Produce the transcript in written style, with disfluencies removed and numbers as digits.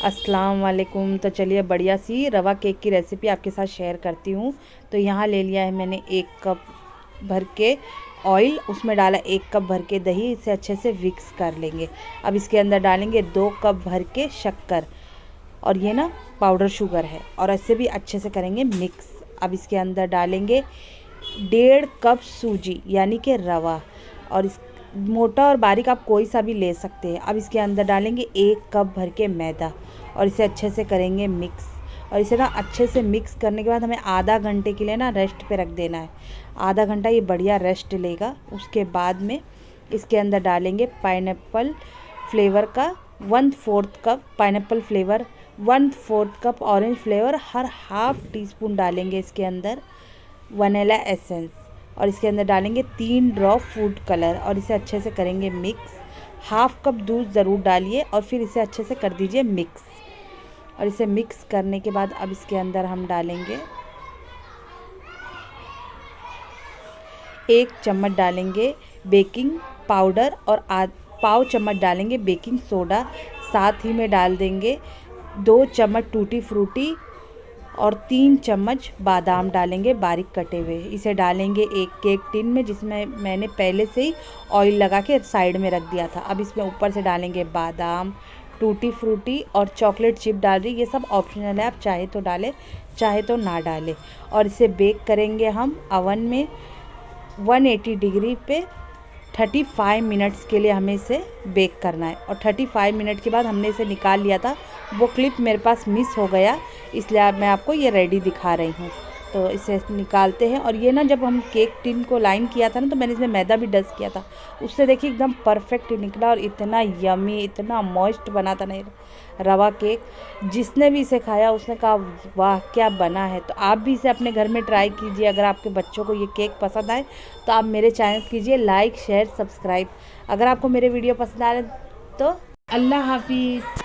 अस्सलाम वालेकुम। तो चलिए बढ़िया सी रवा केक की रेसिपी आपके साथ शेयर करती हूँ। तो यहाँ ले लिया है मैंने 1 कप भर के ऑयल, उसमें डाला 1 कप भर के दही। इसे अच्छे से मिक्स कर लेंगे। अब इसके अंदर डालेंगे 2 कप भर के शक्कर, और ये ना पाउडर शुगर है, और ऐसे भी अच्छे से करेंगे मिक्स। अब इसके अंदर डालेंगे 1.5 कप सूजी यानी कि रवा, और इस मोटा और बारीक आप कोई सा भी ले सकते हैं। अब इसके अंदर डालेंगे 1 कप भर के मैदा, और इसे अच्छे से करेंगे मिक्स। और इसे ना अच्छे से मिक्स करने के बाद हमें आधा घंटे के लिए ना रेस्ट पे रख देना है। आधा घंटा ये बढ़िया रेस्ट लेगा। उसके बाद में इसके अंदर डालेंगे पाइनएप्पल फ्लेवर का 1/4 cup pineapple flavour, 1/4 cup orange flavour, हर हाफ टी स्पून डालेंगे इसके अंदर वनीला एसेंस, और इसके अंदर डालेंगे 3 ड्रॉप फूड कलर, और इसे अच्छे से करेंगे मिक्स। हाफ कप दूध ज़रूर डालिए, और फिर इसे अच्छे से कर दीजिए मिक्स। और इसे मिक्स करने के बाद अब इसके अंदर हम डालेंगे 1 चम्मच डालेंगे बेकिंग पाउडर, और पाव चम्मच डालेंगे बेकिंग सोडा। साथ ही में डाल देंगे 2 चम्मच टूटी फ्रूटी, और 3 चम्मच बादाम डालेंगे बारीक कटे हुए। इसे डालेंगे एक केक टिन में, जिसमें मैंने पहले से ही ऑयल लगा के साइड में रख दिया था। अब इसमें ऊपर से डालेंगे बादाम, टूटी फ्रूटी और चॉकलेट चिप डाल रही। ये सब ऑप्शनल है, आप चाहे तो डालें चाहे तो ना डालें। और इसे बेक करेंगे हम अवन में 180 डिग्री पे 35 मिनट्स के लिए हमें इसे बेक करना है। और 35 मिनट के बाद हमने इसे निकाल लिया था। वो क्लिप मेरे पास मिस हो गया, इसलिए मैं आपको ये रेडी दिखा रही हूँ। तो इसे निकालते हैं। और ये ना जब हम केक टिन को लाइन किया था ना, तो मैंने इसमें मैदा भी डस्ट किया था, उससे देखिए एकदम परफेक्ट निकला, और इतना यमी इतना मॉइस्ट बना था ना रवा केक। जिसने भी इसे खाया उसने कहा वाह क्या बना है। तो आप भी इसे अपने घर में ट्राई कीजिए। अगर आपके बच्चों को ये केक पसंद आए तो आप मेरे चैनल कीजिए लाइक शेयर सब्सक्राइब। अगर आपको मेरे वीडियो पसंद आ रहे तो अल्लाह हाफिज़।